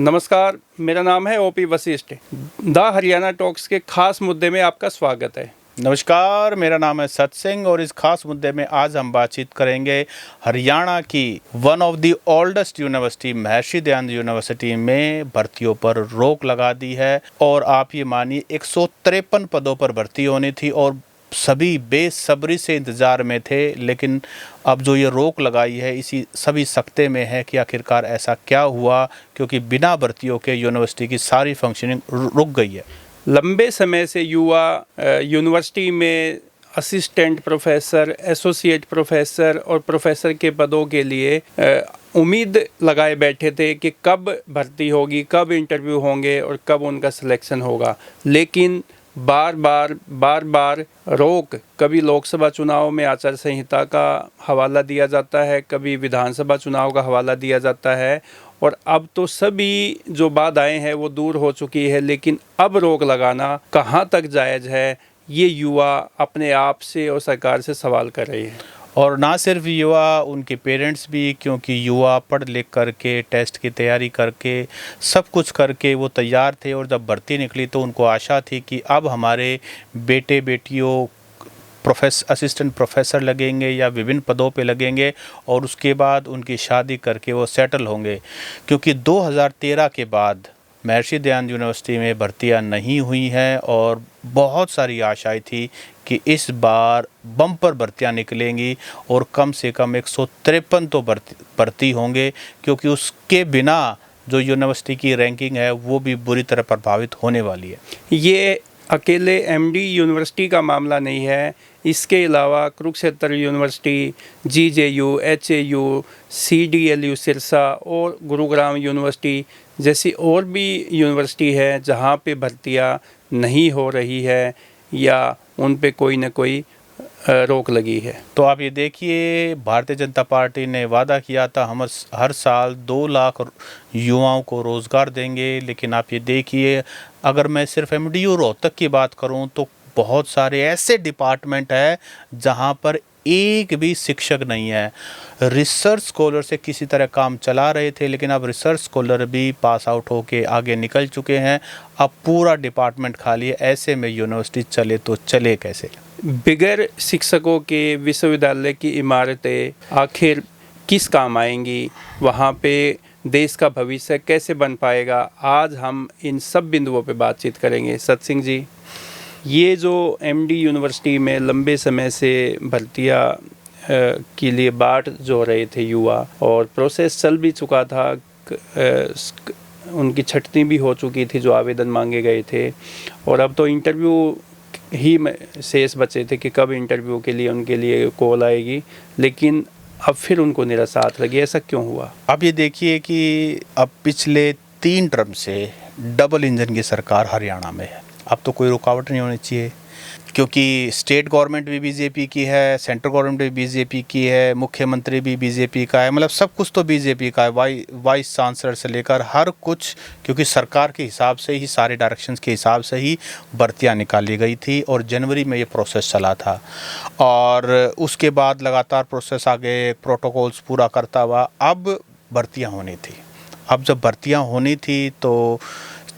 नमस्कार, मेरा नाम है OP Vashishtha. The Haryana talks के खास मुद्दे में आपका स्वागत है। नमस्कार, मेरा नाम है सत्सिंह और इस खास मुद्दे में आज हम बातचीत करेंगे हरियाणा की one of the oldest university Maharshi Dayanand university में भर्तियों पर रोक लगा दी है। और आप ये मानिए 153 पदों पर भर्ती होनी थी और सभी बेसब्री से इंतज़ार में थे, लेकिन अब जो ये रोक लगाई है इसी सभी सख्ते में है कि आखिरकार ऐसा क्या हुआ, क्योंकि बिना भर्तियों के यूनिवर्सिटी की सारी फंक्शनिंग रुक गई है। लंबे समय से युवा यूनिवर्सिटी में असिस्टेंट प्रोफेसर, एसोसिएट प्रोफेसर और प्रोफेसर के पदों के लिए उम्मीद लगाए बैठे थे कि कब भर्ती होगी, कब इंटरव्यू होंगे और कब उनका सिलेक्शन होगा। लेकिन बार बार रोक, कभी लोकसभा चुनाव में आचार संहिता का हवाला दिया जाता है, कभी विधानसभा चुनाव का हवाला दिया जाता है, और अब तो सभी जो बाधाएं हैं वो दूर हो चुकी है। लेकिन अब रोक लगाना कहाँ तक जायज़ है, ये युवा अपने आप से और सरकार से सवाल कर रही है। और ना सिर्फ युवा, उनके पेरेंट्स भी, क्योंकि युवा पढ़ लिख करके टेस्ट की तैयारी करके सब कुछ करके वो तैयार थे और जब भर्ती निकली तो उनको आशा थी कि अब हमारे बेटे बेटियों असिस्टेंट प्रोफेसर लगेंगे या विभिन्न पदों पे लगेंगे और उसके बाद उनकी शादी करके वो सेटल होंगे। क्योंकि 2013 के बाद महर्षि दयानंद यूनिवर्सिटी में भर्तियां नहीं हुई हैं और बहुत सारी आशाएं थी कि इस बार बम्पर भर्तियां निकलेंगी और कम से कम 153 तो भर्ती होंगे, क्योंकि उसके बिना जो यूनिवर्सिटी की रैंकिंग है वो भी बुरी तरह प्रभावित होने वाली है। ये अकेले एमडी यूनिवर्सिटी का मामला नहीं है। इसके अलावा Kurukshetra university, GJU, HAU, CDLU Sirsa और गुरुग्राम यूनिवर्सिटी जैसी और भी यूनिवर्सिटी है जहाँ पे भर्तियाँ नहीं हो रही है या उन पे कोई ना कोई रोक लगी है। तो आप ये देखिए, भारतीय जनता पार्टी ने वादा किया था हम हर साल 2 लाख युवाओं को रोज़गार देंगे, लेकिन आप ये देखिए, अगर मैं सिर्फ एमडीयू रोहतक की बात करूं तो बहुत सारे ऐसे डिपार्टमेंट हैं जहां पर एक भी शिक्षक नहीं है। रिसर्च स्कॉलर से किसी तरह काम चला रहे थे, लेकिन अब रिसर्च स्कॉलर भी पास आउट होके आगे निकल चुके हैं। अब पूरा डिपार्टमेंट खाली है। ऐसे में यूनिवर्सिटी चले तो चले कैसे? बगैर शिक्षकों के विश्वविद्यालय की इमारतें आखिर किस काम आएंगी? वहाँ पे देश का भविष्य कैसे बन पाएगा? आज हम इन सब बिंदुओं पे बातचीत करेंगे। सत्सिंह जी, ये जो एमडी यूनिवर्सिटी में लंबे समय से भर्तियाँ के लिए बाट जो रहे थे युवा, और प्रोसेस चल भी चुका था, उनकी छटनी भी हो चुकी थी जो आवेदन मांगे गए थे, और अब तो इंटरव्यू ही शेष बचे थे कि कब इंटरव्यू के लिए उनके लिए कॉल आएगी। लेकिन अब फिर उनको निराशा हाथ लगी। ऐसा क्यों हुआ? अब ये देखिए कि अब पिछले 3 टर्म से डबल इंजन की सरकार हरियाणा में है। अब तो कोई रुकावट नहीं होनी चाहिए, क्योंकि स्टेट गवर्नमेंट भी बीजेपी की है, सेंट्रल गवर्नमेंट भी बीजेपी की है, मुख्यमंत्री भी बीजेपी का है, मतलब सब कुछ तो बीजेपी का है, वाइस चांसलर से लेकर हर कुछ, क्योंकि सरकार के हिसाब से ही, सारे डायरेक्शंस के हिसाब से ही भर्तियां निकाली गई थी और जनवरी में ये प्रोसेस चला था। और उसके बाद लगातार प्रोसेस आगे प्रोटोकॉल्स पूरा करता हुआ अब भर्तियाँ होनी थी। अब जब भर्तियाँ होनी थी तो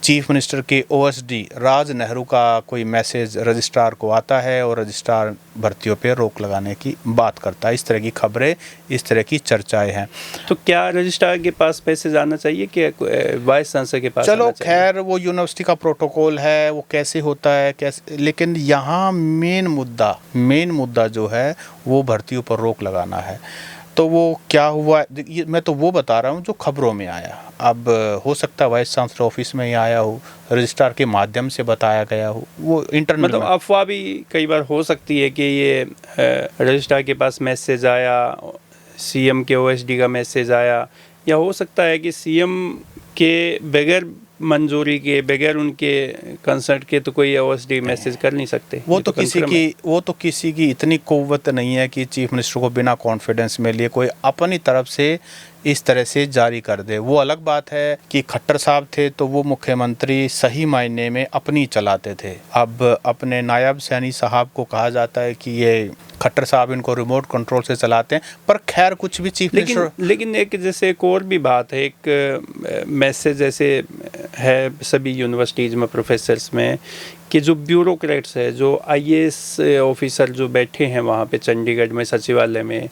चीफ मिनिस्टर के ओएसडी राज नेहरू का कोई मैसेज रजिस्ट्रार को आता है और रजिस्ट्रार भर्तियों पे रोक लगाने की बात करता है। इस तरह की खबरें, इस तरह की चर्चाएं हैं। तो क्या रजिस्ट्रार के पास मैसेज आना चाहिए कि वाइस चांसलर के पास? चलो खैर, वो यूनिवर्सिटी का प्रोटोकॉल है, वो कैसे होता है कैसे, लेकिन यहाँ मेन मुद्दा जो है वो भर्तियों पर रोक लगाना है। तो वो क्या हुआ, मैं तो वो बता रहा हूँ जो खबरों में आया। अब हो सकता है वाइस चांसलर ऑफिस में ही आया हो, रजिस्ट्रार के माध्यम से बताया गया हो, वो इंटरनल मतलब अफवाह भी कई बार हो सकती है कि ये रजिस्ट्रार के पास मैसेज आया, सीएम के ओएसडी का मैसेज आया, या हो सकता है कि सीएम के बगैर मंजूरी के, बगैर उनके कंसर्ट के तो कोई ओएसडी मैसेज कर नहीं सकते। वो तो किसी की इतनी कुव्वत नहीं है कि चीफ मिनिस्टर को बिना कॉन्फिडेंस में लिए कोई अपनी तरफ से इस तरह से जारी कर दे। वो अलग बात है कि खट्टर साहब थे तो वो मुख्यमंत्री सही मायने में अपनी चलाते थे। अब अपने नायब सैनी साहब को कहा जाता है कि ये खट्टर साहब इनको रिमोट कंट्रोल से चलाते हैं, पर खैर कुछ भी चीफ मिनिस्टर। लेकिन एक जैसे एक और भी बात है, एक मैसेज जैसे है सभी यूनिवर्सिटीज़ में प्रोफेसर्स में कि जो ब्यूरोक्रेट्स है, जो आईएएस ऑफिसर जो बैठे हैं वहाँ पे चंडीगढ़ में सचिवालय में,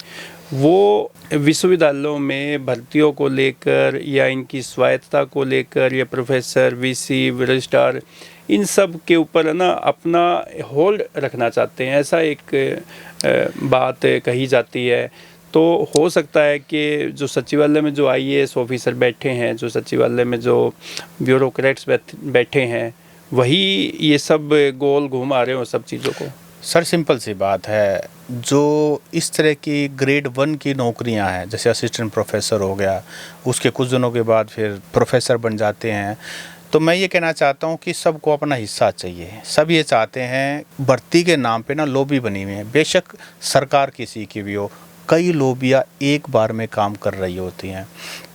वो विश्वविद्यालयों में भर्तियों को लेकर या इनकी स्वायत्तता को लेकर या प्रोफेसर, वीसी, रजिस्ट्रार, इन सब के ऊपर ना अपना होल्ड रखना चाहते हैं, ऐसा एक बात कही जाती है। तो हो सकता है कि जो सचिवालय में जो आईएएस ऑफिसर बैठे हैं, जो सचिवालय में जो ब्यूरोक्रेट्स बैठे हैं, वही ये सब गोल घुमा रहे हो सब चीज़ों को। सर सिंपल सी बात है, जो इस तरह की ग्रेड 1 की नौकरियां हैं, जैसे असिस्टेंट प्रोफेसर हो गया, उसके कुछ दिनों के बाद फिर प्रोफेसर बन जाते हैं, तो मैं ये कहना चाहता हूँ कि सबको अपना हिस्सा चाहिए। सब ये चाहते हैं, भर्ती के नाम पे ना लॉबी बनी हुई है, बेशक सरकार किसी की भी हो, कई लॉबियाँ एक बार में काम कर रही होती हैं,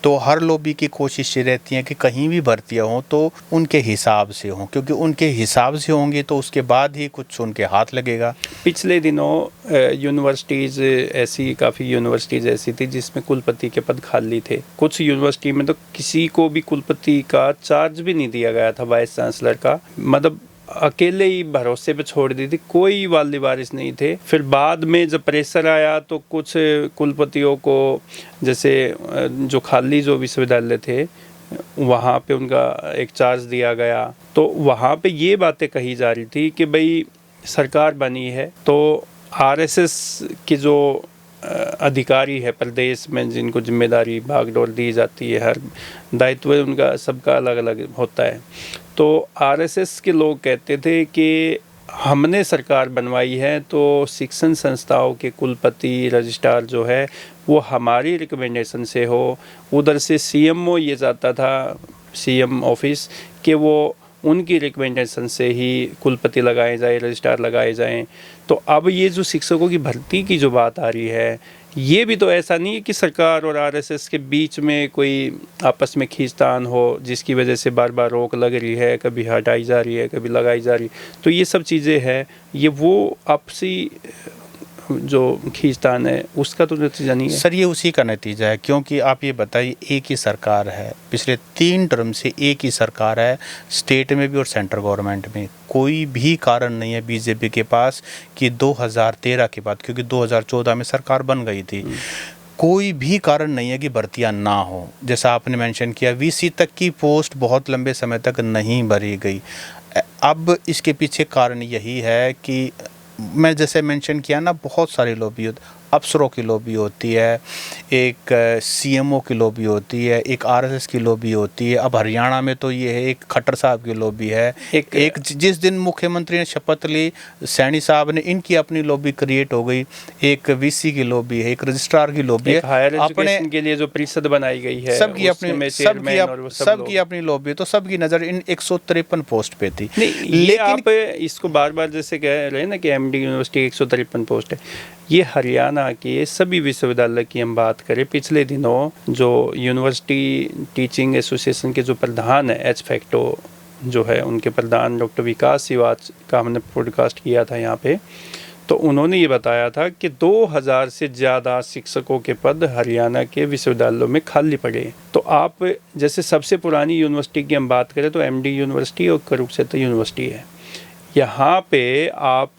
तो हर लॉबी की कोशिश ये रहती है कि कहीं भी भर्तियाँ हों तो उनके हिसाब से हों, क्योंकि उनके हिसाब से होंगी तो उसके बाद ही कुछ उनके हाथ लगेगा। पिछले दिनों यूनिवर्सिटीज़ ऐसी, काफ़ी यूनिवर्सिटीज़ ऐसी थी जिसमें कुलपति के पद खाली थे। कुछ यूनिवर्सिटी में तो किसी को भी कुलपति का चार्ज भी नहीं दिया गया था, वाइस चांसलर का, मतलब अकेले ही भरोसे पे छोड़ दी थी, कोई वाली वारिस नहीं थे। फिर बाद में जब प्रेशर आया तो कुछ कुलपतियों को, जैसे जो खाली जो विश्वविद्यालय थे वहाँ पे उनका एक चार्ज दिया गया, तो वहाँ पे ये बातें कही जा रही थी कि भाई सरकार बनी है तो आरएसएस की जो अधिकारी है प्रदेश में, जिनको जिम्मेदारी भागदौड़ दी जाती है, हर दायित्व उनका सबका अलग अलग होता है, तो आरएसएस के लोग कहते थे कि हमने सरकार बनवाई है तो शिक्षण संस्थाओं के कुलपति, रजिस्ट्रार जो है वो हमारी रिकमेंडेशन से हो। उधर से सीएमओ ये चाहता था, सीएम ऑफिस, कि वो उनकी रिकमेंडेशन से ही कुलपति लगाए जाए, रजिस्ट्रार लगाए जाएं। तो अब ये जो शिक्षकों की भर्ती की जो बात आ रही है, ये भी तो ऐसा नहीं है कि सरकार और आरएसएस के बीच में कोई आपस में खींचतान हो जिसकी वजह से बार बार रोक लग रही है, कभी हटाई जा रही है, कभी लगाई जा रही है। तो ये सब चीज़ें हैं, ये वो आपसी जो खींचतान है उसका तो नतीजा नहीं है सर। ये उसी का नतीजा है, क्योंकि आप ये बताइए, एक ही सरकार है, पिछले 3 टर्म से एक ही सरकार है, स्टेट में भी और सेंट्रल गवर्नमेंट में। कोई भी कारण नहीं है बीजेपी के पास कि 2013 के बाद, क्योंकि 2014 में सरकार बन गई थी, कोई भी कारण नहीं है कि भर्तियां ना हो। जैसा आपने मेंशन किया, वीसी तक की पोस्ट बहुत लंबे समय तक नहीं भरी गई। अब इसके पीछे कारण यही है कि मैं जैसे मेंशन किया ना, बहुत सारी लॉबी होती, अफसरों की लॉबी होती है, एक सीएमओ की लॉबी होती है, एक आरएसएस की लॉबी होती है। अब हरियाणा में तो ये है, एक खट्टर साहब की लॉबी है, एक जिस दिन मुख्यमंत्री ने शपथ ली सैनी साहब ने, इनकी अपनी लॉबी क्रिएट हो गई, एक वीसी की लॉबी है, एक रजिस्ट्रार की लॉबी है, हायर एजुकेशन के लिए जो परिषद बनाई गई है सबकी अपनी लॉबी है। तो सबकी नज़र इन 153 पोस्ट पे थी। लेकिन आप इसको बार बार जैसे कह रहे हैं ना कि एमडी यूनिवर्सिटी 153 पोस्ट है, ये हरियाणा के सभी विश्वविद्यालय की हम बात करें, पिछले दिनों जो यूनिवर्सिटी टीचिंग एसोसिएशन के जो प्रधान है, एच फैक्टो जो है, उनके प्रधान डॉक्टर विकास सिवाच का हमने पॉडकास्ट किया था यहाँ पे, तो उन्होंने ये बताया था कि 2000 से ज़्यादा शिक्षकों के पद हरियाणा के विश्वविद्यालयों में खाली पड़े। तो आप जैसे सबसे पुरानी यूनिवर्सिटी की हम बात करें तो एमडी यूनिवर्सिटी और कुरुक्षेत्र यूनिवर्सिटी है। यहाँ पे आप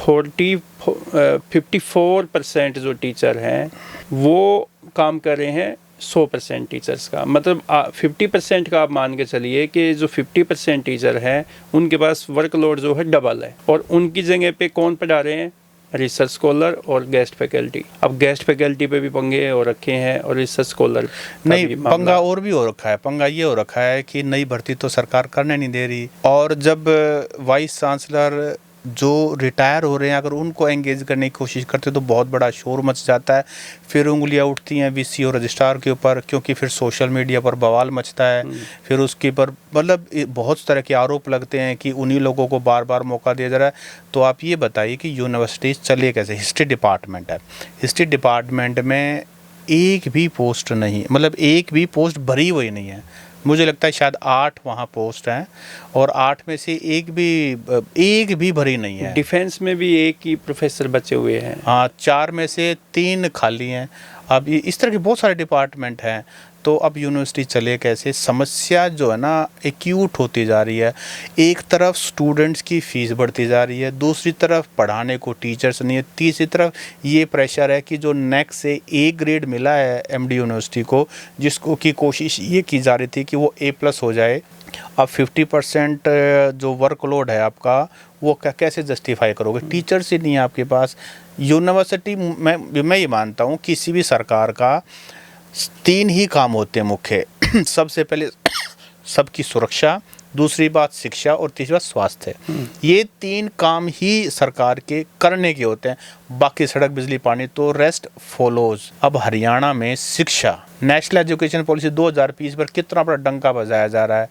54% जो टीचर हैं वो काम कर रहे हैं 100% टीचर्स का, मतलब 50% का आप मान के चलिए कि जो 50% टीचर हैं उनके पास वर्कलोड जो है डबल है, और उनकी जगह पे कौन पढ़ा रहे हैं, रिसर्च स्कॉलर और गेस्ट फैकल्टी। अब गेस्ट फैकल्टी पे भी पंगे हो रखे हैं और रिसर्च स्कॉलर नहीं, पंगा और भी हो रखा है। पंगा ये हो रखा है कि नई भर्ती तो सरकार करने नहीं दे रही, और जब वाइस चांसलर जो रिटायर हो रहे हैं अगर उनको एंगेज करने की कोशिश करते तो बहुत बड़ा शोर मच जाता है, फिर उंगलियां उठती हैं वीसी और रजिस्ट्रार के ऊपर, क्योंकि फिर सोशल मीडिया पर बवाल मचता है, फिर उसके पर मतलब बहुत तरह के आरोप लगते हैं कि उन्हीं लोगों को बार बार मौका दिया जा रहा है। तो आप ये बताइए कि यूनिवर्सिटीज़ चले कैसे? हिस्ट्री डिपार्टमेंट है, हिस्ट्री डिपार्टमेंट में एक भी पोस्ट नहीं, मतलब एक भी पोस्ट भरी हुई नहीं है। मुझे लगता है शायद 8 वहाँ पोस्ट हैं और 8 में से एक भी भरी नहीं है। डिफेंस में भी एक ही प्रोफेसर बचे हुए हैं। हाँ, 4 में से 3 खाली हैं। अब इस तरह के बहुत सारे डिपार्टमेंट हैं, तो अब यूनिवर्सिटी चले कैसे? समस्या जो है ना एक्यूट होती जा रही है। एक तरफ स्टूडेंट्स की फ़ीस बढ़ती जा रही है, दूसरी तरफ पढ़ाने को टीचर्स नहीं है, तीसरी तरफ ये प्रेशर है कि जो नेक्स्ट से ए ग्रेड मिला है एमडी यूनिवर्सिटी को, जिसको की कोशिश ये की जा रही थी कि वो A+ हो जाए, अब 50% जो वर्कलोड है आपका, वो कैसे जस्टिफाई करोगे? टीचर्स ही नहीं है आपके पास। यूनिवर्सिटी, मैं ये मानता हूँ किसी भी सरकार का 3 ही काम होते हैं मुख्य। सबसे पहले सबकी सुरक्षा, दूसरी बात शिक्षा और तीसरी बात स्वास्थ्य। ये 3 काम ही सरकार के करने के होते हैं, बाकी सड़क बिजली पानी तो रेस्ट फॉलोज। अब हरियाणा में शिक्षा, नेशनल एजुकेशन पॉलिसी 2020 पर कितना बड़ा डंका बजाया जा रहा है,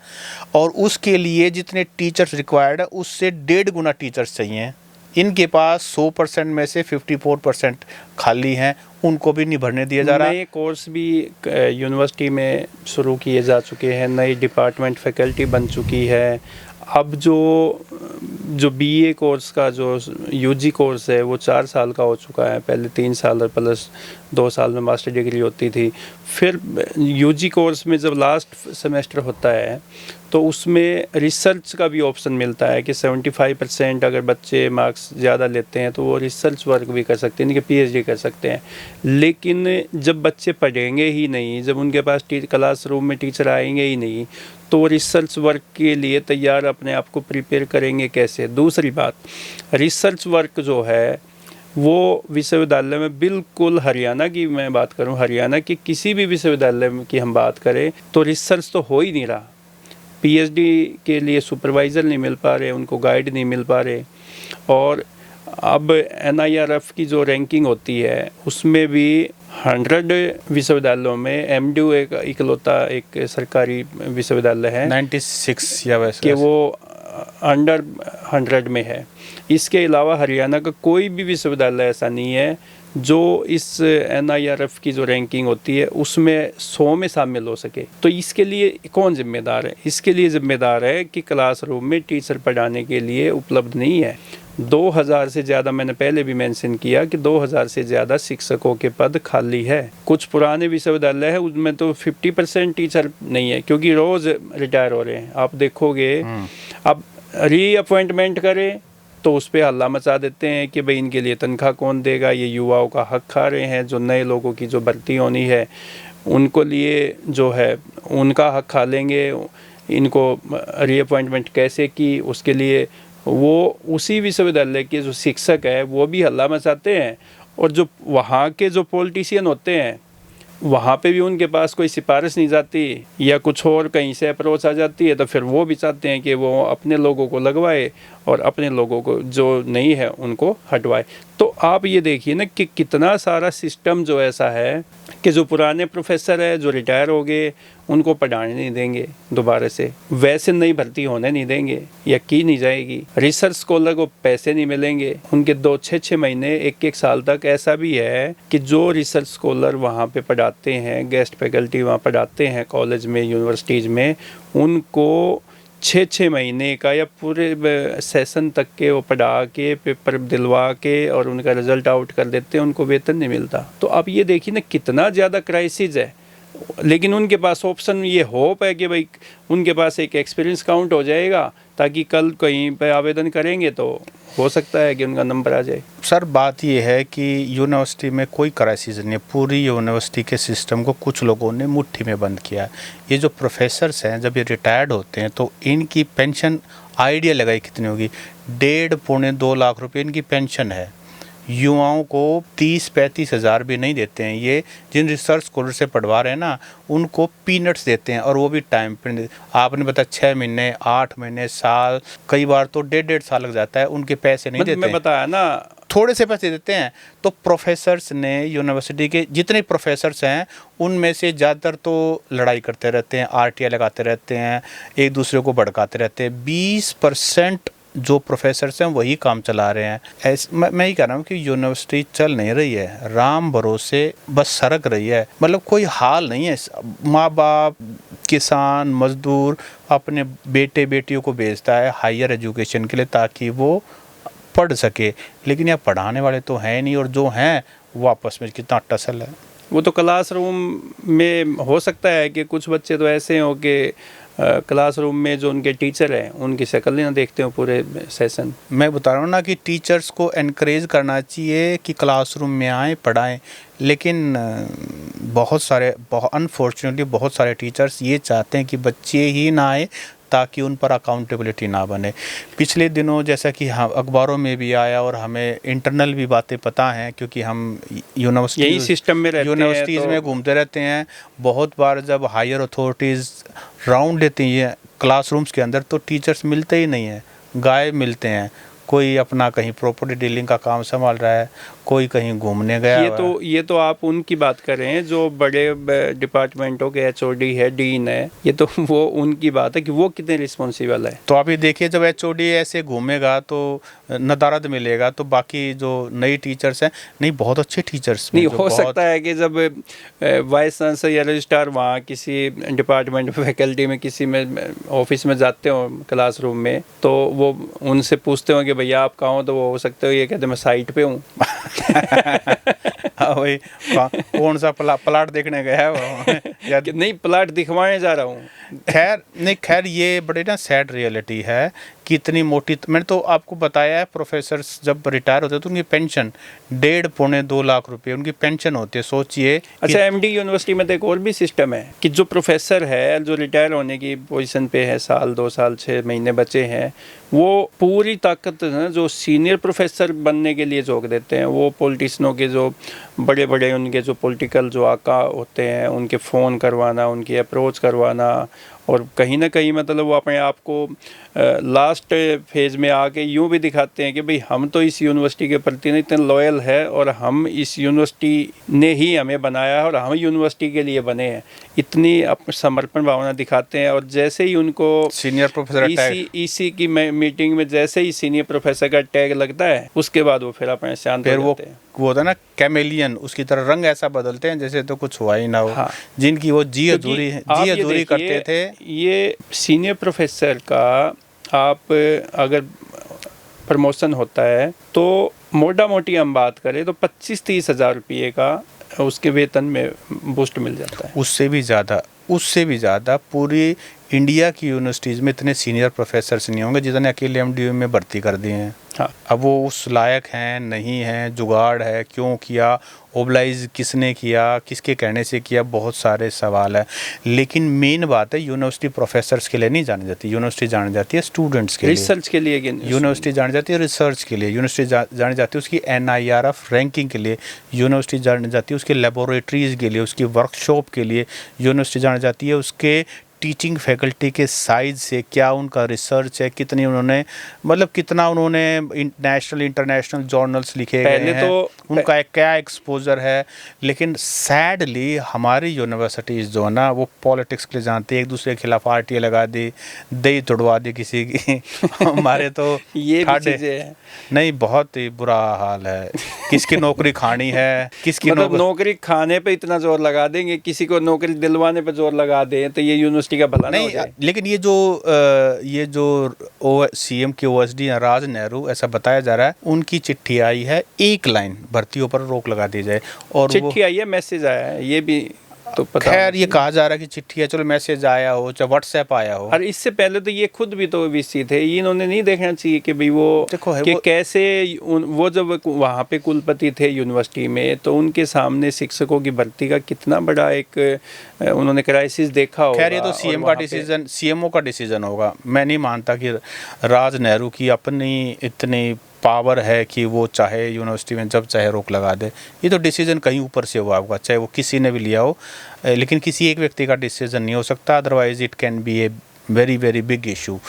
और उसके लिए जितने टीचर्स रिक्वायर्ड है उससे 1.5 गुना टीचर्स चाहिए। इनके पास 100% में से 54% खाली हैं, उनको भी नहीं भरने दिया जा रहा है। नए कोर्स भी यूनिवर्सिटी में शुरू किए जा चुके हैं, नई डिपार्टमेंट फैकल्टी बन चुकी है। अब जो बीए कोर्स का जो यूजी कोर्स है वो 4 साल का हो चुका है। पहले 3 साल और प्लस 2 साल में मास्टर डिग्री होती थी। फिर यूजी कोर्स में जब लास्ट सेमेस्टर होता है तो उसमें रिसर्च का भी ऑप्शन मिलता है कि 75% अगर बच्चे मार्क्स ज़्यादा लेते हैं तो वो रिसर्च वर्क भी कर सकते हैं, यानी कि PhD कर सकते हैं। लेकिन जब बच्चे पढ़ेंगे ही नहीं, जब उनके पास क्लासरूम में टीचर आएंगे ही नहीं, तो रिसर्च वर्क के लिए तैयार अपने आप को प्रिपेयर करेंगे कैसे? दूसरी बात, रिसर्च वर्क जो है वो विश्वविद्यालय में बिल्कुल, हरियाणा की मैं बात करूं, हरियाणा की किसी भी विश्वविद्यालय की हम बात करें तो रिसर्च तो हो ही नहीं रहा। PhD के लिए सुपरवाइज़र नहीं मिल पा रहे, उनको गाइड नहीं मिल पा रहे। और अब NIRF की जो रैंकिंग होती है उसमें भी 100 विश्वविद्यालयों में MDU एक इकलौता एक सरकारी विश्वविद्यालय है 96 या वैसे कि वो अंडर 100 में है। इसके अलावा हरियाणा का कोई भी विश्वविद्यालय ऐसा नहीं है जो इस NIRF की जो रैंकिंग होती है उसमें 100 में शामिल हो सके। तो इसके लिए कौन जिम्मेदार है? इसके लिए जिम्मेदार है कि क्लासरूम में टीचर पढ़ाने के लिए उपलब्ध नहीं है। 2000 से ज़्यादा, मैंने पहले भी मेंशन किया कि 2000 से ज़्यादा शिक्षकों के पद खाली है। कुछ पुराने विश्वविद्यालय है उनमें तो 50% टीचर नहीं है, क्योंकि रोज़ रिटायर हो रहे हैं। आप देखोगे अब रीअपॉइंटमेंट करें तो उस पर हल्ला मचा देते हैं कि भाई इनके लिए तनख्वाह कौन देगा, ये युवाओं का हक खा रहे हैं। जो नए लोगों की जो भर्ती होनी है उनको लिए जो है उनका हक खा लेंगे, इनको रीअपॉइंटमेंट कैसे की, उसके लिए वो उसी विश्वविद्यालय के जो शिक्षक है वो भी हल्ला मचाते हैं। और जो वहाँ के जो पॉलिटिशियन होते हैं वहाँ पे भी उनके पास कोई सिफारिश नहीं जाती या कुछ और कहीं से अप्रोच आ जाती है, तो फिर वो भी चाहते हैं कि वो अपने लोगों को लगवाए और अपने लोगों को जो नहीं है उनको हटवाए। तो आप ये देखिए ना कि कितना सारा सिस्टम जो ऐसा है कि जो पुराने प्रोफेसर है जो रिटायर हो गए उनको पढ़ाने नहीं देंगे दोबारा से, वैसे नई भर्ती होने नहीं देंगे या की नहीं जाएगी। रिसर्च स्कॉलर को पैसे नहीं मिलेंगे उनके 2-6 महीने 1-1 साल तक। ऐसा भी है कि जो रिसर्च स्कॉलर वहाँ पे पढ़ाते हैं, गेस्ट फैकल्टी वहाँ पढ़ाते हैं कॉलेज में, यूनिवर्सिटीज़ में, उनको 6-6 महीने का या पूरे सेशन तक के वो पढ़ा के पेपर दिलवा के और उनका रिजल्ट आउट कर देते हैं, उनको वेतन नहीं मिलता। तो आप ये देखिए ना कितना ज़्यादा क्राइसिस है। लेकिन उनके पास ऑप्शन ये होप है कि भाई उनके पास एक एक्सपीरियंस काउंट हो जाएगा ताकि कल कहीं पे आवेदन करेंगे तो हो सकता है कि उनका नंबर आ जाए। सर बात ये है कि यूनिवर्सिटी में कोई क्राइसिस नहीं है, पूरी यूनिवर्सिटी के सिस्टम को कुछ लोगों ने मुट्ठी में बंद किया है। ये जो प्रोफेसर्स हैं जब ये रिटायर्ड होते हैं तो इनकी पेंशन आइडिया लगाई कितनी होगी, 1.5-2 लाख रुपए इनकी पेंशन है। युवाओं को 30-35 हज़ार भी नहीं देते हैं। ये जिन रिसर्च स्कॉलर से पढ़वा रहे हैं ना उनको पीनट्स देते हैं और वो भी टाइम पे। आपने बताया 6 महीने, 8 महीने, साल, कई बार तो 1.5 साल लग जाता है, उनके पैसे नहीं देते। मैं बताया ना, थोड़े से पैसे देते हैं। तो प्रोफेसर्स ने, यूनिवर्सिटी के जितने प्रोफेसर्स हैं उनमें से ज़्यादातर तो लड़ाई करते रहते हैं, RTI लगाते रहते हैं, एक दूसरे को भड़काते रहते हैं। 20% जो प्रोफेसर्स हैं वही काम चला रहे हैं। मैं ही कह रहा हूँ कि यूनिवर्सिटी चल नहीं रही है, राम भरोसे बस सरक रही है। मतलब कोई हाल नहीं है। माँ बाप, किसान, मजदूर अपने बेटे बेटियों को भेजता है हायर एजुकेशन के लिए ताकि वो पढ़ सके, लेकिन यहाँ पढ़ाने वाले तो हैं नहीं, और जो हैं वो आपस में कितना टसल है। वो तो क्लासरूम में हो सकता है कि कुछ बच्चे तो ऐसे हो कि क्लासरूम में जो उनके टीचर हैं उनकी शक्ल नहीं देखते हो पूरे सेशन। मैं बता रहा हूँ ना कि टीचर्स को एनकरेज करना चाहिए कि क्लासरूम में आए पढ़ाएं, लेकिन अनफॉर्चुनेटली बहुत सारे टीचर्स ये चाहते हैं कि बच्चे ही ना आए ताकि उन पर अकाउंटेबिलिटी ना बने। पिछले दिनों जैसा कि हम अखबारों में भी आया और हमें इंटरनल भी बातें पता हैं, क्योंकि हम यही सिस्टम में रहते हैं, यूनिवर्सिटीज़ में घूमते रहते हैं। बहुत बार जब हायर अथॉरिटीज़ राउंड लेती हैं क्लासरूम्स के अंदर तो टीचर्स मिलते ही नहीं हैं, गायब मिलते हैं। कोई अपना कहीं प्रॉपर्टी डीलिंग का काम संभाल रहा है, कोई कहीं घूमने गया। ये तो आप उनकी बात कर रहे हैं जो बड़े डिपार्टमेंटों के एचओडी है, डीन है, ये तो वो उनकी बात है कि वो कितने रिस्पॉन्सिबल है। तो आप ये देखिए, जब एचओडी ऐसे घूमेगा तो नदारद मिलेगा, तो बाकी जो नई टीचर्स हैं, नहीं बहुत अच्छे टीचर्स नहीं हो सकता है कि जब वाइस चांसलर या रजिस्ट्रार वहाँ किसी डिपार्टमेंट फैकल्टी में किसी में ऑफिस में जाते हो क्लासरूम में, तो वो उनसे पूछते हो कि भैया आप कहाँ हो, तो वो हो सकते हो ये कहते मैं साइट पे हूँ। हाँ वही, कौन सा प्लाट देखने गया है वो या नहीं प्लाट दिखवाने जा रहा हूँ। खैर ये बड़ी ना सैड रियलिटी है कि इतनी मोटी। मैंने तो आपको बताया है, प्रोफेसर्स जब रिटायर होते हैं तो उनकी पेंशन 1.5-2 लाख रुपए उनकी पेंशन होती है। सोचिए। अच्छा, एमडी यूनिवर्सिटी में तो एक और भी सिस्टम है कि जो प्रोफेसर है जो रिटायर होने की पोजीशन पे है, साल 2 साल 6 महीने बचे हैं, वो पूरी ताकत जो सीनियर प्रोफेसर बनने के लिए झोंक देते हैं। वो पॉलिटिशियनों के जो बड़े बड़े उनके जो पॉलिटिकल जो आका होते हैं उनके फ़ोन करवाना, उनकी अप्रोच करवाना, और कहीं ना कहीं मतलब वो अपने आप को लास्ट फेज में आके यूँ भी दिखाते हैं कि भाई हम तो इस यूनिवर्सिटी के प्रति इतने लॉयल है और हम इस यूनिवर्सिटी ने ही हमें बनाया है और हम यूनिवर्सिटी के लिए बने हैं, इतनी समर्पण भावना दिखाते हैं। और जैसे ही उनको सीनियर प्रोफेसर ईसी की मीटिंग में जैसे ही सीनियर प्रोफेसर का टैग लगता है, उसके बाद वो फिर अपने शांत हो जाते हैं। वो होता है ना कैमेलियन, उसकी तरह रंग ऐसा बदलते हैं जैसे तो कुछ हुआ ही ना हो। हाँ। जिनकी वो जी अधूरी करते थे। ये सीनियर प्रोफेसर का आप अगर प्रमोशन होता है तो मोटा मोटी हम बात करें तो 25-30 हज़ार रुपये का उसके वेतन में बूस्ट मिल जाता है। उससे भी ज़्यादा पूरी इंडिया की यूनिवर्सिटीज़ में इतने सीनियर प्रोफेसर्स नहीं होंगे जितने अकेले एमडीयू में भर्ती कर दिए हैं। हाँ। अब वो उस लायक हैं नहीं हैं, जुगाड़ है, क्यों किया, ओबलाइज किसने किया, किसके कहने से किया, बहुत सारे सवाल है। लेकिन मेन बात है यूनिवर्सिटी प्रोफेसर्स के लिए नहीं जानी जाती, यूनिवर्सिटी जानी जाती है स्टूडेंट्स के लिए, रिसर्च के लिए। यूनिवर्सिटी जानी जाती है रिसर्च के लिए, यूनिवर्सिटी जानी जाती है उसकी NIRF रैंकिंग के लिए, यूनिवर्सिटी जानी जाती है उसके लेबोरेटरीज़ के लिए, उसकी वर्कशॉप के लिए, यूनिवर्सिटी जानी जाती है उसके टीचिंग फैकल्टी के साइज से, क्या उनका रिसर्च है, कितनी उन्होंने मतलब कितना उन्होंने नेशनल इंटरनेशनल जर्नल्स लिखे गए हैं, उनका क्या एक्सपोजर है। लेकिन सैडली हमारी यूनिवर्सिटीज़ जो है ना वो पॉलिटिक्स के लिए जानती है, एक दूसरे के खिलाफ आरटीए लगा दी, दही तोड़वा दी किसी की। हमारे तो ये भी चीज़ें हैं। नहीं, बहुत ही बुरा हाल है। किसकी नौकरी खानी है, किसकी मतलब नौकरी खाने पे इतना जोर लगा देंगे, किसी को नौकरी दिलवाने पे जोर लगा दें तो ये यूनिवर्सिटी का भला नहीं। लेकिन ये जो CM के OSD राज नेहरू, ऐसा बताया जा रहा है उनकी चिट्ठी आई है, 1 लाइन भर्तियों पर रोक लगा दी जाए। और चिट्ठी आई है, मैसेज आया है, ये भी तो पता। खैर ये कहा जा रहा है कि चिट्ठी है, चलो मैसेज आया हो चाहे व्हाट्सएप आया हो। और इससे पहले तो ये खुद भी तो VC थे, इन्होंने नहीं देखना चाहिए कि भाई वो देखो कि कैसे वो जब वहाँ पे कुलपति थे यूनिवर्सिटी में तो उनके सामने शिक्षकों की भर्ती का कितना बड़ा एक उन्होंने क्राइसिस देखा होगा। खैर ये तो CM का डिसीजन, CMO का डिसीजन होगा। मैं नहीं मानता कि राज नेहरू की अपनी इतनी पावर है कि वो चाहे यूनिवर्सिटी में जब चाहे रोक लगा दे। ये तो डिसीजन कहीं ऊपर से हुआ होगा, चाहे वो किसी ने भी लिया हो, लेकिन किसी एक व्यक्ति का डिसीजन नहीं हो सकता। Otherwise it can be a very very big issue.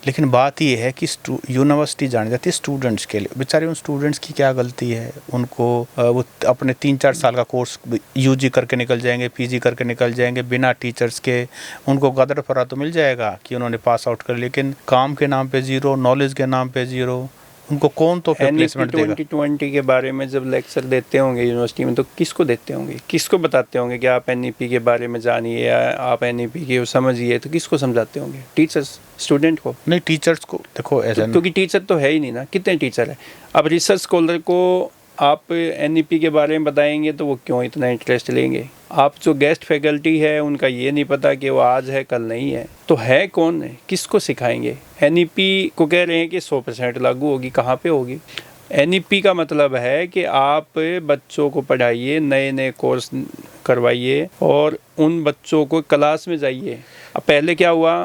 लेकिन बात ये है कि यूनिवर्सिटी जानी जाती है स्टूडेंट्स के लिए, बेचारे उन स्टूडेंट्स की क्या गलती है? उनको वो अपने 3-4 साल का कोर्स यूजी करके निकल जाएंगे, पीजी करके निकल जाएंगे बिना टीचर्स के। उनको गदर फरा तो मिल जाएगा कि उन्होंने पास आउट कर, लेकिन काम के नाम पे ज़ीरो, नॉलेज के नाम पे ज़ीरो। उनको कौन तो प्लेसमेंट देगा? 2020 के बारे में जब लेक्चर देते होंगे यूनिवर्सिटी में तो किसको देते होंगे, किसको बताते होंगे कि आप एनईपी के बारे में जानिए या आप एनईपी के समझिए, तो किसको समझाते होंगे? टीचर्स, स्टूडेंट को? नहीं, टीचर्स को देखो ऐसा क्योंकि टीचर तो है ही नहीं ना, कितने टीचर है? अब रिसर्च स्कॉलर को आप एनईपी के बारे में बताएंगे तो वो क्यों इतना इंटरेस्ट लेंगे? आप जो गेस्ट फैकल्टी है उनका ये नहीं पता कि वो आज है कल नहीं है, तो है कौन है, किसको सिखाएंगे? एनईपी को कह रहे हैं कि 100% लागू होगी, कहाँ पे होगी? एनईपी का मतलब है कि आप बच्चों को पढ़ाइए, नए नए कोर्स करवाइए और उन बच्चों को क्लास में जाइए। अब पहले क्या हुआ,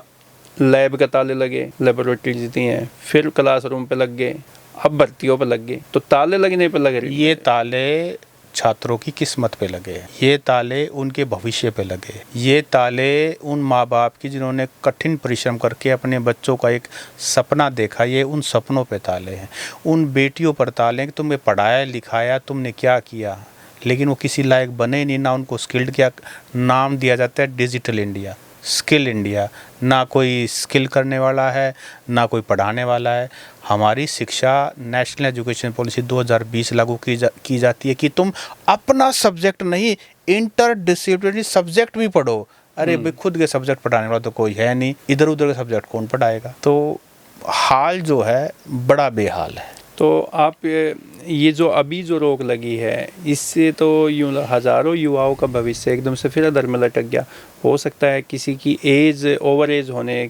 लैब का ताले लगे, लेबोरेटरी जितनी हैं, फिर क्लासरूम पे लग गए, अब भर्तियों पर लग गए, तो ताले लगने पर लग रहे। ये ताले छात्रों की किस्मत पे लगे, ये ताले उनके भविष्य पे लगे, ये ताले उन माँ बाप की जिन्होंने कठिन परिश्रम करके अपने बच्चों का एक सपना देखा, ये उन सपनों पे ताले हैं। उन बेटियों पर ताले हैं कि तुमने पढ़ाया लिखाया, तुमने क्या किया, लेकिन वो किसी लायक बने नहीं, ना उनको स्किल्ड किया। नाम दिया जाता है डिजिटल इंडिया, स्किल इंडिया, ना कोई स्किल करने वाला है ना कोई पढ़ाने वाला है। हमारी शिक्षा नेशनल एजुकेशन पॉलिसी 2020 लागू की जाती है कि तुम अपना सब्जेक्ट नहीं, इंटर डिसिप्लिनरी सब्जेक्ट भी पढ़ो। अरे भाई, खुद के सब्जेक्ट पढ़ाने वाला तो कोई है नहीं, इधर उधर के सब्जेक्ट कौन पढ़ाएगा? तो हाल जो है बड़ा बेहाल है। तो आप ये जो अभी जो रोक लगी है, इससे तो यूँ हज़ारों युवाओं का भविष्य एकदम से फिर अधर में लटक गया। हो सकता है किसी की एज ओवर एज होने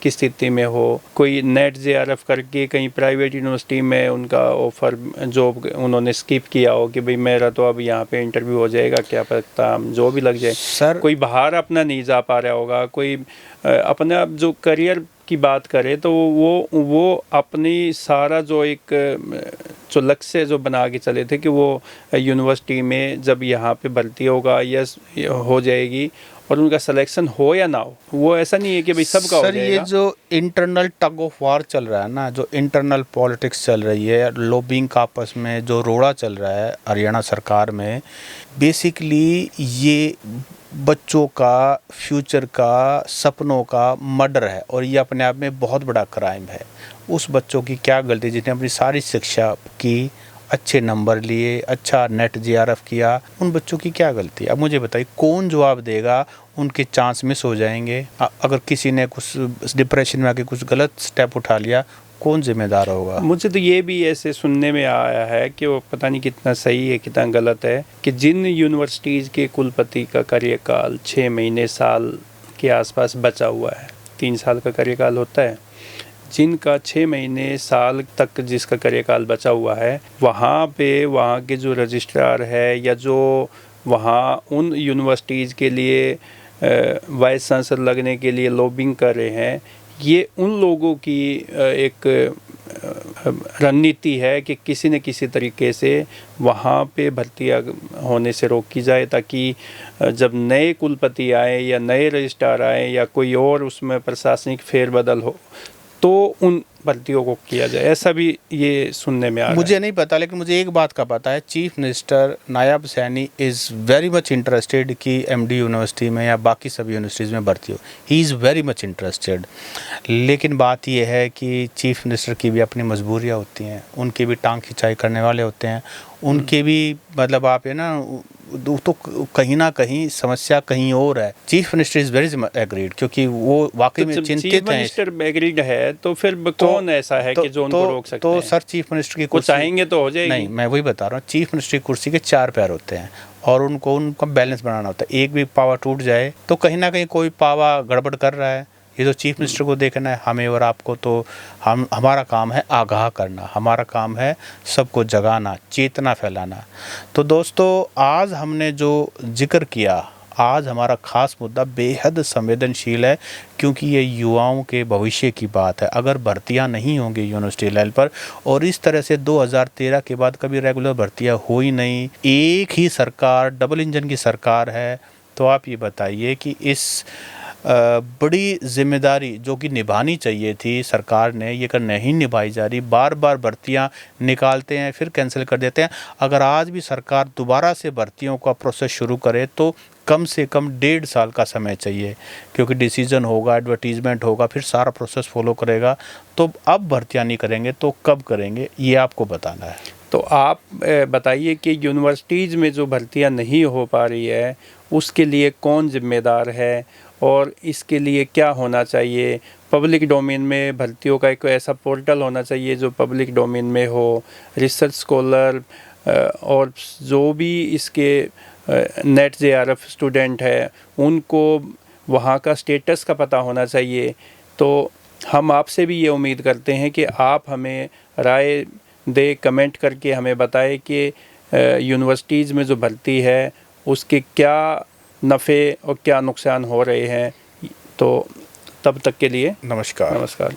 की स्थिति में हो, कोई नेट जेआरएफ करके कहीं प्राइवेट यूनिवर्सिटी में उनका ऑफर जॉब उन्होंने स्किप किया हो कि भाई मेरा तो अब यहाँ पे इंटरव्यू हो जाएगा, क्या पता जॉब भी लग जाए। सर, कोई बाहर अपना नहीं जा पा रहा होगा, कोई अपना जो करियर की बात करें तो वो अपनी सारा जो एक जो लक्ष्य जो बना के चले थे कि वो यूनिवर्सिटी में जब यहाँ पे भर्ती होगा या हो जाएगी और उनका सिलेक्शन हो या ना हो, वो ऐसा नहीं है कि भाई सबका हो सर, जाएगा। ये जो इंटरनल टग ऑफ वार चल रहा है ना, जो इंटरनल पॉलिटिक्स चल रही है, लॉबिंग का आपस में जो रोड़ा चल रहा है हरियाणा सरकार में, बेसिकली ये बच्चों का, फ्यूचर का, सपनों का मर्डर है और ये अपने आप में बहुत बड़ा क्राइम है। उस बच्चों की क्या गलती जिसने अपनी सारी शिक्षा की, अच्छे नंबर लिए, अच्छा नेट जेआरएफ किया, उन बच्चों की क्या गलती? अब मुझे बताइए कौन जवाब देगा? उनके चांस मिस हो जाएंगे। अगर किसी ने कुछ डिप्रेशन में आके कुछ गलत स्टेप उठा लिया, कौन जिम्मेदार होगा? मुझे तो ये भी ऐसे सुनने में आया है कि वो पता नहीं कितना सही है कितना गलत है कि जिन यूनिवर्सिटीज़ के कुलपति का कार्यकाल 6 महीने साल के आसपास बचा हुआ है, 3 साल का कार्यकाल होता है, जिनका 6 महीने साल तक जिसका कार्यकाल बचा हुआ है, वहाँ पे वहाँ के जो रजिस्ट्रार है या जो वहाँ उन यूनिवर्सिटीज़ के लिए वाइस चांसलर लगने के लिए लॉबिंग कर रहे हैं, ये उन लोगों की एक रणनीति है कि किसी न किसी तरीके से वहाँ पे भर्तियाँ होने से रोकी जाए, ताकि जब नए कुलपति आए या नए रजिस्ट्रार आए या कोई और उसमें प्रशासनिक फेरबदल हो तो उन भर्तियों को किया जाए। ऐसा भी ये सुनने में आ रहा है। मुझे नहीं पता, लेकिन मुझे एक बात का पता है, chief minister Nayab Saini is very much interested कि एमडी यूनिवर्सिटी में या बाकी सभी यूनिवर्सिटीज़ में भर्ती हो। He is very much interested. लेकिन बात यह है कि चीफ मिनिस्टर की भी अपनी मजबूरियाँ होती हैं, उनकी भी टांग खिंचाई करने वाले होते हैं, उनके भी मतलब आप है ना, तो कहीं ना कहीं समस्या कहीं और है। Chief minister is very agreed, क्योंकि वो वाकई में चिंतित हैं। चीफ मिनिस्टर एग्रीड है तो फिर कौन ऐसा है कि जो उनको रोक सकते हैं? तो सर, चीफ मिनिस्टर की कुछ चाहेंगे तो हो जाएगी। नहीं, मैं वही बता रहा हूँ, चीफ मिनिस्टर की कुर्सी के 4 पैर होते हैं और उनका बैलेंस बनाना होता है। एक भी पावा टूट जाए तो कहीं ना कहीं कोई पावा गड़बड़ कर रहा है। ये तो चीफ मिनिस्टर को देखना है, हमें और आपको तो हमारा काम है आगाह करना, हमारा काम है सबको जगाना, चेतना फैलाना। तो दोस्तों, आज हमने जो जिक्र किया, आज हमारा खास मुद्दा बेहद संवेदनशील है, क्योंकि ये युवाओं के भविष्य की बात है। अगर भर्तियां नहीं होंगी यूनिवर्सिटी लेवल पर और इस तरह से 2013 के बाद कभी रेगुलर भर्तियां हो ही नहीं, एक ही सरकार, डबल इंजन की सरकार है, तो आप ये बताइए कि इस बड़ी जिम्मेदारी जो कि निभानी चाहिए थी सरकार ने, ये कर नहीं निभाई जा रही। बार बार भर्तियां निकालते हैं फिर कैंसिल कर देते हैं। अगर आज भी सरकार दोबारा से भर्तियों का प्रोसेस शुरू करे तो कम से कम 1.5 साल का समय चाहिए, क्योंकि डिसीजन होगा, एडवर्टीजमेंट होगा, फिर सारा प्रोसेस फॉलो करेगा। तो अब भर्तियां नहीं करेंगे तो कब करेंगे, ये आपको बताना है। तो आप बताइए कि यूनिवर्सिटीज़ में जो भर्तियां नहीं हो पा रही है उसके लिए कौन जिम्मेदार है और इसके लिए क्या होना चाहिए। पब्लिक डोमेन में भर्तियों का एक ऐसा पोर्टल होना चाहिए जो पब्लिक डोमेन में हो। रिसर्च स्कॉलर और जो भी इसके नेट JRF स्टूडेंट है उनको वहाँ का स्टेटस का पता होना चाहिए। तो हम आपसे भी ये उम्मीद करते हैं कि आप हमें राय दे, कमेंट करके हमें बताएं कि यूनिवर्सिटीज़ में जो भर्ती है उसके क्या नफ़े और क्या नुकसान हो रहे हैं। तो तब तक के लिए नमस्कार। नमस्कार।